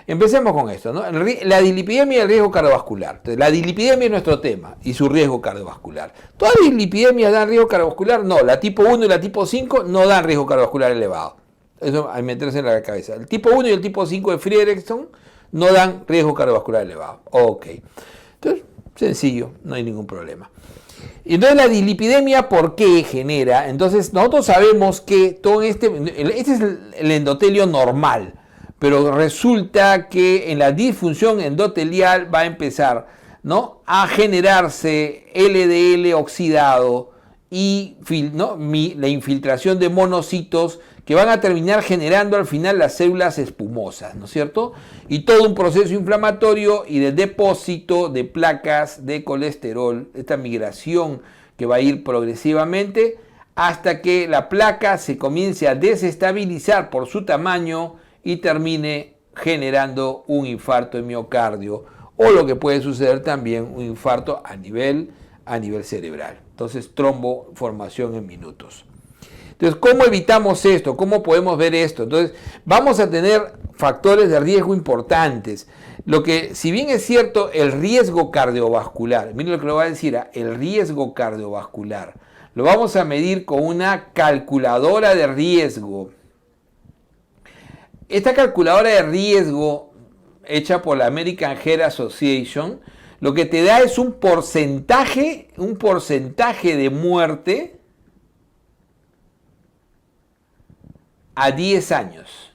Empecemos con esto, ¿no? La dislipidemia y el riesgo cardiovascular. Entonces, la dislipidemia es nuestro tema y su riesgo cardiovascular. ¿Todas las dislipidemias dan riesgo cardiovascular? No, la tipo 1 y la tipo 5 no dan riesgo cardiovascular elevado. Eso hay que meterse en la cabeza. El tipo 1 y el tipo 5 de Friedrichsen no dan riesgo cardiovascular elevado. Ok. Entonces, sencillo, no hay ningún problema. Y entonces la dislipidemia, ¿por qué genera? Entonces, nosotros sabemos que todo este es el endotelio normal. Pero resulta que en la disfunción endotelial va a empezar, ¿no?, a generarse LDL oxidado y, ¿no?, la infiltración de monocitos que van a terminar generando al final las células espumosas, ¿no es cierto? Y todo un proceso inflamatorio y de depósito de placas de colesterol, esta migración que va a ir progresivamente hasta que la placa se comience a desestabilizar por su tamaño y termine generando un infarto de miocardio o lo que puede suceder también un infarto a nivel cerebral. Entonces, tromboformación en minutos. Entonces, ¿cómo evitamos esto? ¿Cómo podemos ver esto? Entonces, vamos a tener factores de riesgo importantes. Lo que, si bien es cierto, el riesgo cardiovascular, miren lo que le voy a decir, el riesgo cardiovascular, lo vamos a medir con una calculadora de riesgo. Esta calculadora de riesgo hecha por la American Heart Association, lo que te da es un porcentaje de muerte a 10 años.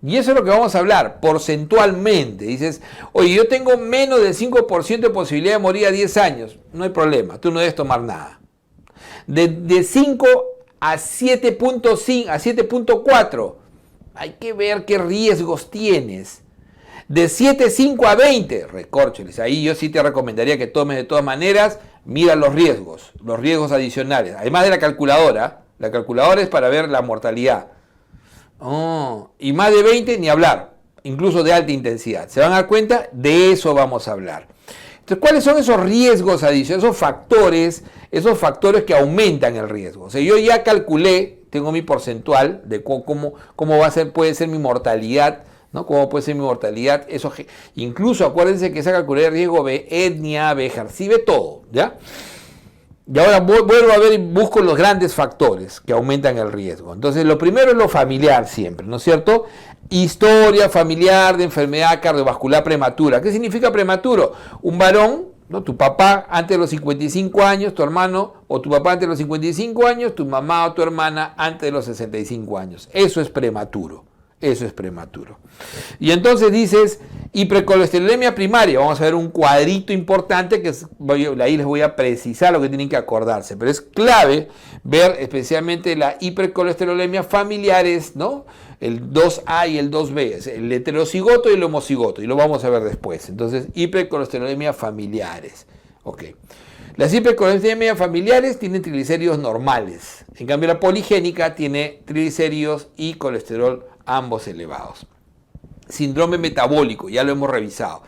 Y eso es lo que vamos a hablar, porcentualmente. Dices, oye, yo tengo menos del 5% de posibilidad de morir a 10 años. No hay problema, tú no debes tomar nada. De 5 a 7.5, a 7.4, hay que ver qué riesgos tienes. De 7.5 a 20, recórcholes, ahí yo sí te recomendaría que tomes de todas maneras, mira los riesgos adicionales, además de la calculadora es para ver la mortalidad. Y más de 20 ni hablar, incluso de alta intensidad. ¿Se van a dar cuenta? De eso vamos a hablar. Entonces, ¿cuáles son esos riesgos adicionales, esos factores que aumentan el riesgo? O sea, yo ya calculé, tengo mi porcentual de cómo puede ser mi mortalidad, ¿no? ¿Cómo puede ser mi mortalidad? Eso, incluso acuérdense que esa calculadora de riesgo ve etnia, ve ejercicio, ve todo, ¿ya? Y ahora vuelvo a ver y busco los grandes factores que aumentan el riesgo. Entonces, lo primero es lo familiar siempre, ¿no es cierto? Historia familiar de enfermedad cardiovascular prematura. ¿Qué significa prematuro? Un varón, ¿no? Tu papá antes de los 55 años, tu hermano, o tu papá antes de los 55 años, tu mamá o tu hermana antes de los 65 años. Eso es prematuro. Eso es prematuro. Y entonces dices, hipercolesterolemia primaria. Vamos a ver un cuadrito importante que ahí les voy a precisar lo que tienen que acordarse. Pero es clave ver especialmente la hipercolesterolemia familiares, ¿no? El 2A y el 2B, el heterocigoto y el homocigoto. Y lo vamos a ver después. Entonces, hipercolesterolemia familiares. Ok. Las hipercolesterolemia familiares tienen triglicéridos normales. En cambio, la poligénica tiene triglicéridos y colesterol ambos elevados. Síndrome metabólico, ya lo hemos revisado.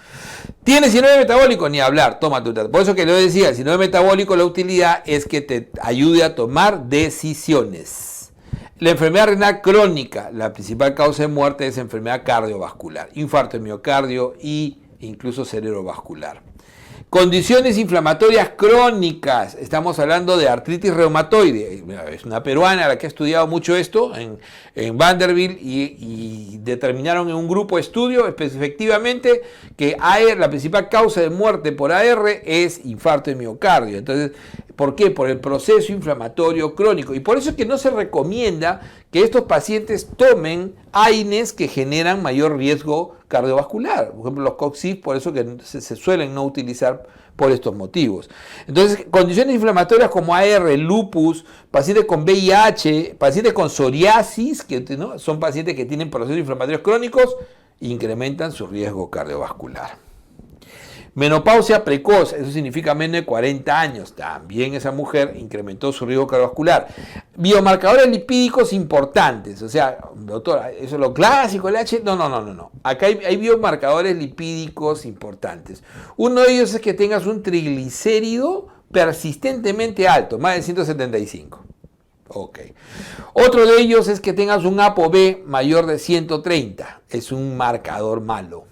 ¿Tiene síndrome metabólico? Ni hablar, toma tu trato. Por eso que le decía, el síndrome metabólico, la utilidad es que te ayude a tomar decisiones. La enfermedad renal crónica, la principal causa de muerte es enfermedad cardiovascular, infarto de miocardio e incluso cerebrovascular. Condiciones inflamatorias crónicas, estamos hablando de artritis reumatoide, es una peruana la que ha estudiado mucho esto en Vanderbilt y determinaron en un grupo de estudio efectivamente que la principal causa de muerte por AR es infarto de miocardio. Entonces, ¿por qué? Por el proceso inflamatorio crónico. Y por eso es que no se recomienda que estos pacientes tomen AINES que generan mayor riesgo cardiovascular. Por ejemplo, los COX-6, por eso que se suelen no utilizar por estos motivos. Entonces, condiciones inflamatorias como AR, lupus, pacientes con VIH, pacientes con psoriasis, que ¿no? son pacientes que tienen procesos inflamatorios crónicos, incrementan su riesgo cardiovascular. Menopausia precoz, eso significa menos de 40 años. También esa mujer incrementó su riesgo cardiovascular. Biomarcadores lipídicos importantes. O sea, doctora, eso es lo clásico, el H. No. Acá hay biomarcadores lipídicos importantes. Uno de ellos es que tengas un triglicérido persistentemente alto, más de 175. Ok. Otro de ellos es que tengas un ApoB mayor de 130. Es un marcador malo.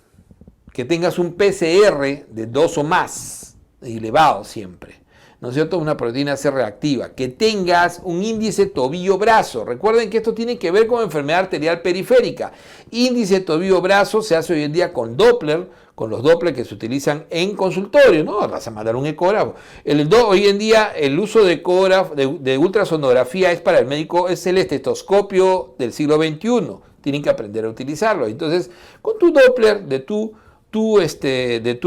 Que tengas un PCR de 2 o más, elevado siempre. ¿No es cierto? Una proteína C reactiva. Que tengas un índice tobillo-brazo. Recuerden que esto tiene que ver con enfermedad arterial periférica. Índice tobillo-brazo se hace hoy en día con Doppler, con los Doppler que se utilizan en consultorio, ¿no? Vas a mandar un ecógrafo. Hoy en día el uso de ecógrafo, de ultrasonografía es para el médico, es el estetoscopio del siglo XXI. Tienen que aprender a utilizarlo. Entonces, con tu Doppler de tu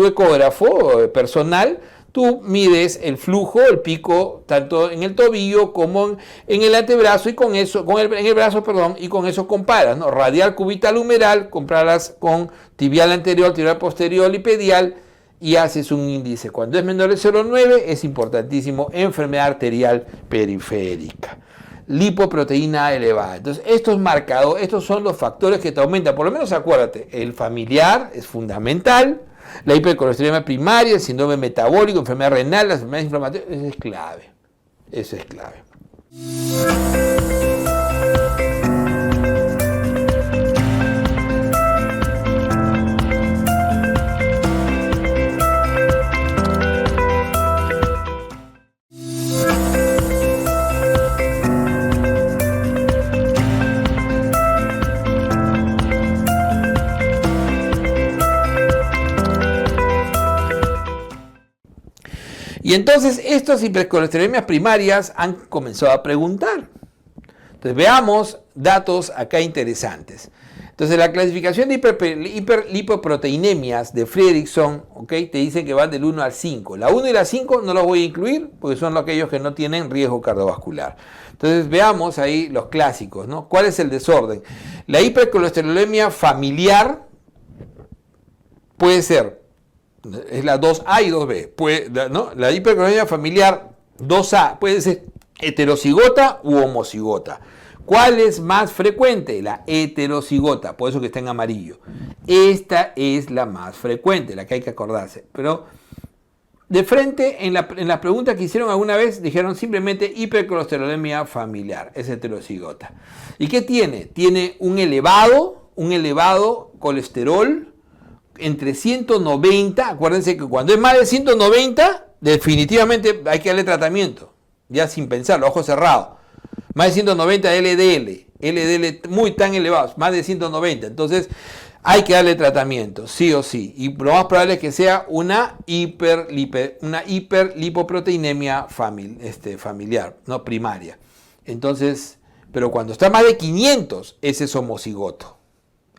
ecógrafo personal, tú mides el flujo, el pico, tanto en el tobillo como en el antebrazo y con eso, en el brazo, perdón, y con eso comparas, ¿no? Radial, cubital, humeral, comparalas con tibial anterior, tibial posterior y pedial y haces un índice. Cuando es menor de 0,9 es importantísimo, enfermedad arterial periférica. Lipoproteína elevada. Entonces, estos son los factores que te aumentan. Por lo menos acuérdate, el familiar es fundamental. La hipercolesterolemia primaria, el síndrome metabólico, enfermedad renal, las enfermedades inflamatorias, eso es clave. Eso es clave. Y entonces estas hipercolesterolemias primarias han comenzado a preguntar. Entonces veamos datos acá interesantes. Entonces la clasificación de hiperlipoproteinemias de Fredrickson, ¿okay? Te dicen que van del 1 al 5. La 1 y la 5 no las voy a incluir porque son aquellos que no tienen riesgo cardiovascular. Entonces veamos ahí los clásicos, ¿no? ¿Cuál es el desorden? La hipercolesterolemia familiar puede ser, es la 2A y 2B, ¿no? La hipercolesterolemia familiar 2A puede ser heterocigota u homocigota. ¿Cuál es más frecuente? La heterocigota, por eso que está en amarillo. Esta es la más frecuente, la que hay que acordarse. Pero de frente, en la pregunta que hicieron alguna vez, dijeron simplemente hipercolesterolemia familiar, es heterocigota. ¿Y qué tiene? Tiene un elevado colesterol entre 190, acuérdense que cuando es más de 190, definitivamente hay que darle tratamiento, ya sin pensarlo, ojos cerrados. Más de 190 LDL muy tan elevados, más de 190, entonces hay que darle tratamiento, sí o sí, y lo más probable es que sea una hiperlipoproteinemia familiar, no primaria. Entonces, pero cuando está más de 500, ese es homocigoto.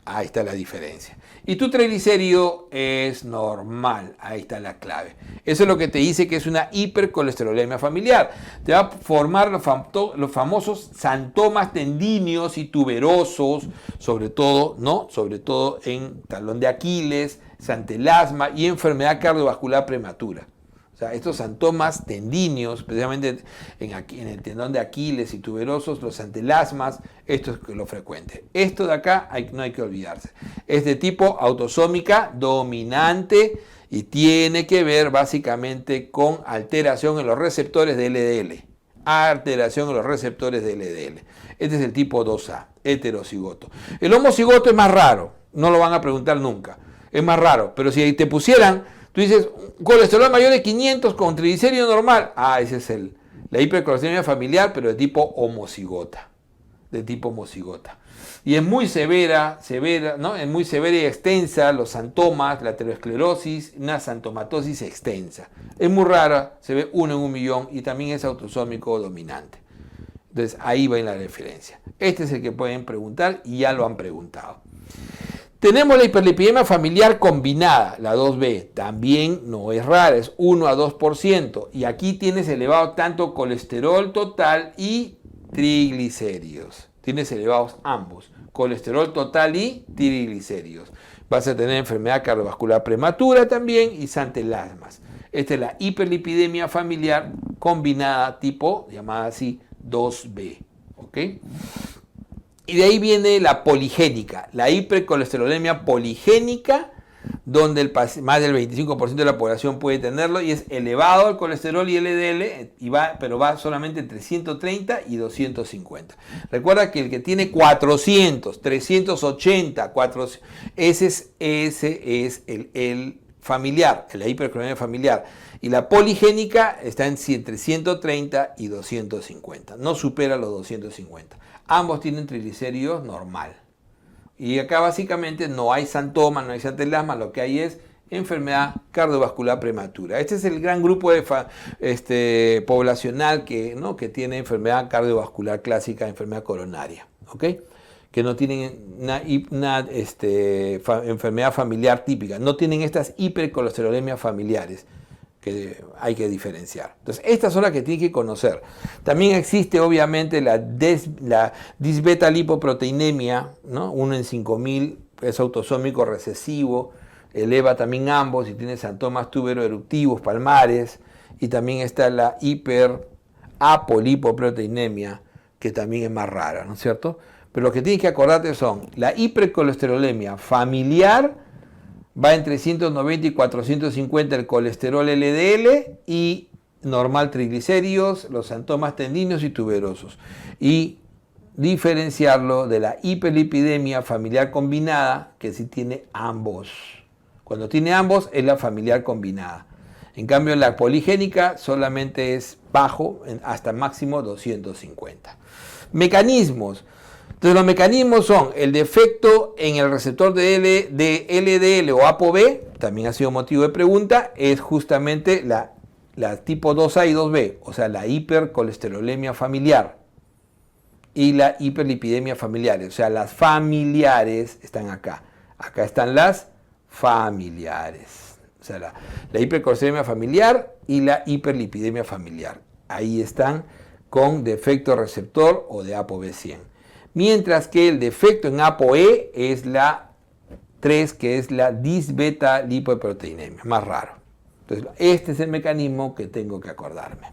Ahí está la diferencia. Y tu triglicérido es normal. Ahí está la clave. Eso es lo que te dice que es una hipercolesterolemia familiar. Te va a formar los famosos xantomas tendíneos y tuberosos, sobre todo, ¿no? Sobre todo en talón de Aquiles, santelasma y enfermedad cardiovascular prematura. O sea, estos xantomas tendíneos, especialmente en el tendón de Aquiles y tuberosos, los antelasmas, esto es lo frecuente. Esto de acá no hay que olvidarse. Es de tipo autosómica dominante y tiene que ver básicamente con alteración en los receptores de LDL. Alteración en los receptores de LDL. Este es el tipo 2A, heterocigoto. El homocigoto es más raro, no lo van a preguntar nunca. Es más raro, pero si te pusieran... Tú dices, colesterol mayor de 500 con triglicérido normal. Ah, ese es la hipercolesterolemia familiar, pero de tipo homocigota. De tipo homocigota. Y es muy severa, ¿no? Es muy severa y extensa, los xantomas, la aterosclerosis, una xantomatosis extensa. Es muy rara, se ve 1 en 1 millón y también es autosómico dominante. Entonces, ahí va en la referencia. Este es el que pueden preguntar y ya lo han preguntado. Tenemos la hiperlipidemia familiar combinada, la 2B, también no es rara, es 1 a 2%. Y aquí tienes elevado tanto colesterol total y triglicéridos. Tienes elevados ambos, colesterol total y triglicéridos. Vas a tener enfermedad cardiovascular prematura también y santelasmas. Esta es la hiperlipidemia familiar combinada tipo, llamada así, 2B. ¿Ok? Y de ahí viene la poligénica, la hipercolesterolemia poligénica donde más del 25% de la población puede tenerlo, y es elevado el colesterol y LDL, pero va solamente entre 130 y 250. Recuerda que el que tiene 400, 380, 400, ese es el familiar, la hipercolesterolemia familiar. Y la poligénica está entre 130 y 250, no supera los 250. Ambos tienen triglicéridos normal. Y acá básicamente no hay santoma, no hay santelasma, lo que hay es enfermedad cardiovascular prematura. Este es el gran grupo poblacional que tiene enfermedad cardiovascular clásica, enfermedad coronaria, ¿ok? Que no tienen una enfermedad familiar típica, no tienen estas hipercolesterolemias familiares que hay que diferenciar. Entonces, estas son las que tienen que conocer. También existe, obviamente, la disbeta-lipoproteinemia, ¿no? 1 en 5.000, es autosómico recesivo, eleva también ambos y tiene santomas tuberoeruptivos palmares, y también está la hiperapolipoproteinemia, que también es más rara, ¿no es cierto? Pero lo que tienes que acordarte son la hipercolesterolemia familiar, va entre 190 y 450 el colesterol LDL y normal triglicéridos, los santomas tendinosos y tuberosos. Y diferenciarlo de la hiperlipidemia familiar combinada, que sí tiene ambos. Cuando tiene ambos es la familiar combinada. En cambio, la poligénica solamente es bajo, hasta máximo 250. Mecanismos. Entonces, los mecanismos son el defecto en el receptor de LDL o ApoB, también ha sido motivo de pregunta, es justamente la tipo 2A y 2B, o sea, la hipercolesterolemia familiar y la hiperlipidemia familiar, o sea, las familiares están acá. Acá están las familiares, o sea, la hipercolesterolemia familiar y la hiperlipidemia familiar. Ahí están con defecto receptor o de ApoB 100. Mientras que el defecto en ApoE es la 3, que es la disbeta-lipoproteinemia, más raro. Entonces, este es el mecanismo que tengo que acordarme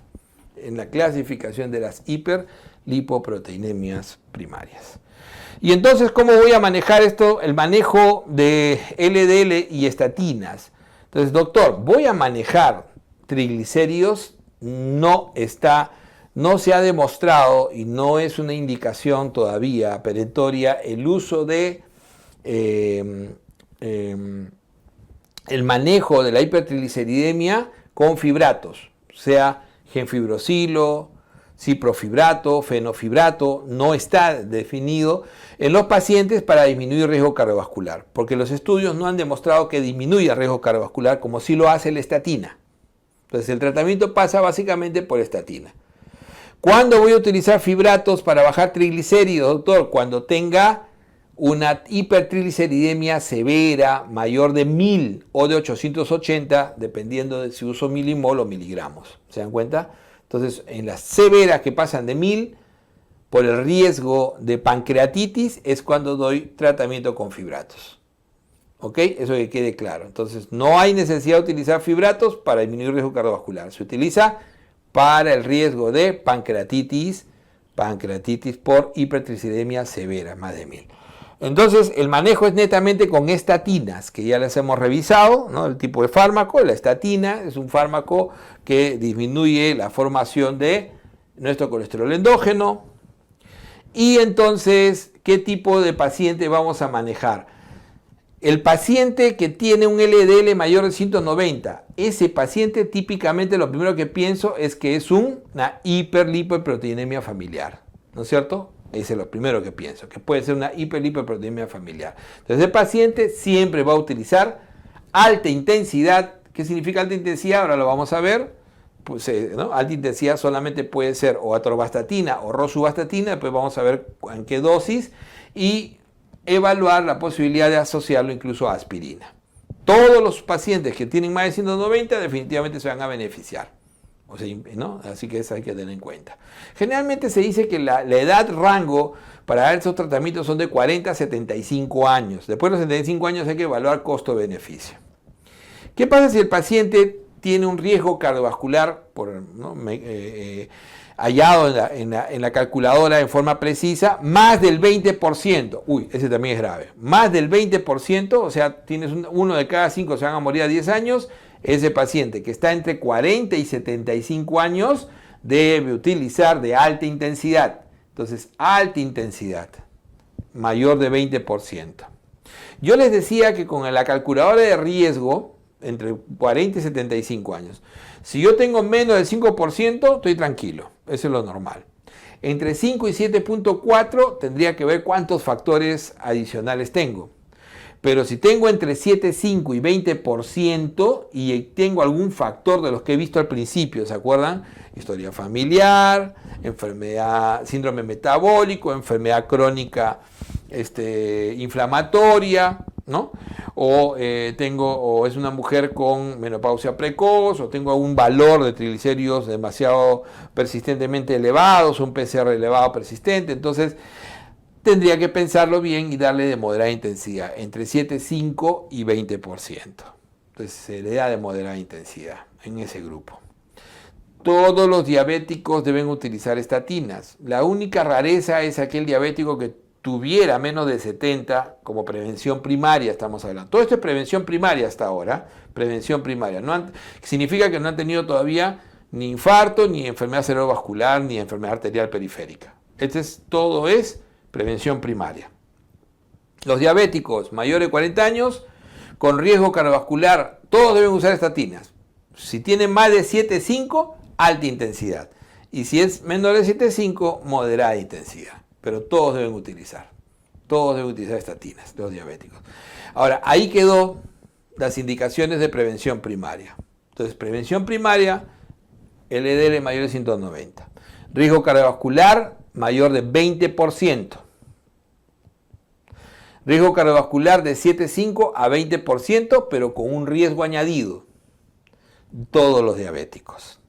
en la clasificación de las hiperlipoproteinemias primarias. Y entonces, ¿cómo voy a manejar esto? El manejo de LDL y estatinas. Entonces, doctor, voy a manejar triglicéridos, no se ha demostrado y no es una indicación todavía perentoria el uso de el manejo de la hipertrigliceridemia con fibratos, sea gemfibrosilo, ciprofibrato, fenofibrato, no está definido en los pacientes para disminuir riesgo cardiovascular, porque los estudios no han demostrado que disminuya riesgo cardiovascular como sí lo hace la estatina. Entonces el tratamiento pasa básicamente por estatina. ¿Cuándo voy a utilizar fibratos para bajar triglicéridos, doctor? Cuando tenga una hipertrigliceridemia severa, mayor de 1000 o de 880, dependiendo de si uso milimol o miligramos. ¿Se dan cuenta? Entonces, en las severas que pasan de 1000, por el riesgo de pancreatitis, es cuando doy tratamiento con fibratos. ¿Ok? Eso que quede claro. Entonces, no hay necesidad de utilizar fibratos para disminuir el riesgo cardiovascular. Se utiliza para el riesgo de pancreatitis por hipertrigliceridemia severa, más de 1000. Entonces, el manejo es netamente con estatinas, que ya las hemos revisado, ¿no? El tipo de fármaco, la estatina es un fármaco que disminuye la formación de nuestro colesterol endógeno. Y entonces, ¿qué tipo de paciente vamos a manejar? El paciente que tiene un LDL mayor de 190, ese paciente típicamente lo primero que pienso es que es una hiperlipoproteinemia familiar, ¿no es cierto? Ese es lo primero que pienso, que puede ser una hiperlipoproteinemia familiar. Entonces el paciente siempre va a utilizar alta intensidad. ¿Qué significa alta intensidad? Ahora lo vamos a ver. Pues, ¿no? Alta intensidad solamente puede ser o atorvastatina o rosuvastatina, después vamos a ver en qué dosis, y evaluar la posibilidad de asociarlo incluso a aspirina. Todos los pacientes que tienen más de 190 definitivamente se van a beneficiar. O sea, ¿no? Así que eso hay que tener en cuenta. Generalmente se dice que la edad rango para dar esos tratamientos son de 40 a 75 años. Después de los 75 años hay que evaluar costo-beneficio. ¿Qué pasa si el paciente tiene un riesgo cardiovascular hallado en la calculadora en forma precisa, más del 20%. Uy, ese también es grave. Más del 20%, o sea, tienes uno de cada 5 se van a morir a 10 años. Ese paciente que está entre 40 y 75 años debe utilizar de alta intensidad. Entonces, alta intensidad, mayor de 20%. Yo les decía que con la calculadora de riesgo, entre 40 y 75 años, si yo tengo menos del 5%, estoy tranquilo. Eso es lo normal. Entre 5 y 7.4 tendría que ver cuántos factores adicionales tengo. Pero si tengo entre 7,5 y 20% y tengo algún factor de los que he visto al principio, ¿se acuerdan? Historia familiar, enfermedad, síndrome metabólico, enfermedad crónica inflamatoria, ¿no? O es una mujer con menopausia precoz, o tengo un valor de triglicéridos demasiado persistentemente elevados, un PCR elevado persistente, entonces tendría que pensarlo bien y darle de moderada intensidad, entre 7,5 y 20%. Entonces se le da de moderada intensidad en ese grupo. Todos los diabéticos deben utilizar estatinas. La única rareza es aquel diabético que tuviera menos de 70 como prevención primaria, estamos hablando. Todo esto es prevención primaria hasta ahora, prevención primaria. Significa que no han tenido todavía ni infarto, ni enfermedad cerebrovascular, ni enfermedad arterial periférica. Todo es prevención primaria. Los diabéticos mayores de 40 años con riesgo cardiovascular, todos deben usar estatinas. Si tienen más de 7,5, alta intensidad. Y si es menor de 7,5, moderada intensidad. Pero todos deben utilizar estatinas, los diabéticos. Ahora, ahí quedó las indicaciones de prevención primaria. Entonces, prevención primaria, LDL mayor de 190. Riesgo cardiovascular mayor de 20%. Riesgo cardiovascular de 7,5 a 20%, pero con un riesgo añadido. Todos los diabéticos.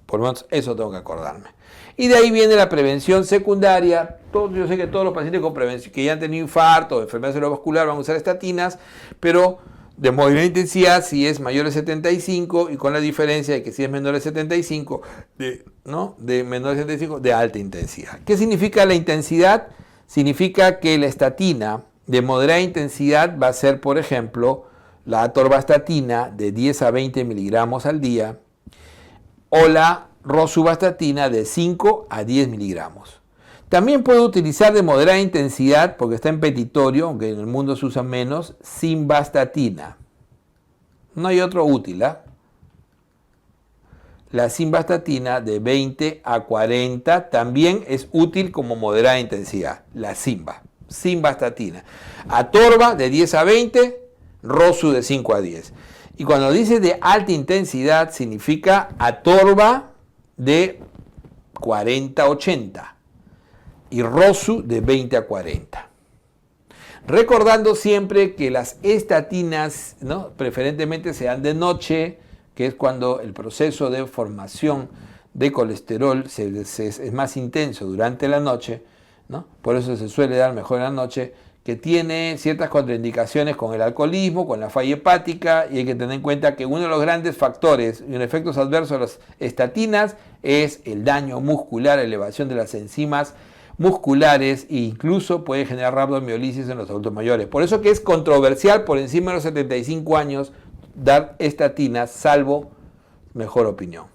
Por lo menos eso tengo que acordarme. Y de ahí viene la prevención secundaria. Yo sé que todos los pacientes con prevención, que ya han tenido infarto o enfermedad cerebrovascular van a usar estatinas, pero de moderada intensidad si es mayor de 75 y con la diferencia de que si es menor de 75, de menor de 75, de alta intensidad. ¿Qué significa la intensidad? Significa que la estatina de moderada intensidad va a ser, por ejemplo, la atorvastatina de 10 a 20 miligramos al día o la rosuvastatina de 5 a 10 miligramos. También puedo utilizar de moderada intensidad, porque está en petitorio, aunque en el mundo se usa menos, simvastatina. No hay otro útil, ¿eh? La simvastatina de 20 a 40 también es útil como moderada intensidad. La simvastatina. Atorva de 10 a 20, rosu de 5 a 10. Y cuando dice de alta intensidad, significa atorva de 40 a 80 y rosu de 20 a 40. Recordando siempre que las estatinas, ¿no?, preferentemente se dan de noche, que es cuando el proceso de formación de colesterol es más intenso durante la noche, ¿no? Por eso se suele dar mejor en la noche, que tiene ciertas contraindicaciones con el alcoholismo, con la falla hepática, y hay que tener en cuenta que uno de los grandes factores y efectos adversos de las estatinas es el daño muscular, elevación de las enzimas musculares e incluso puede generar rabdomiolisis en los adultos mayores. Por eso que es controversial por encima de los 75 años dar estatinas, salvo mejor opinión.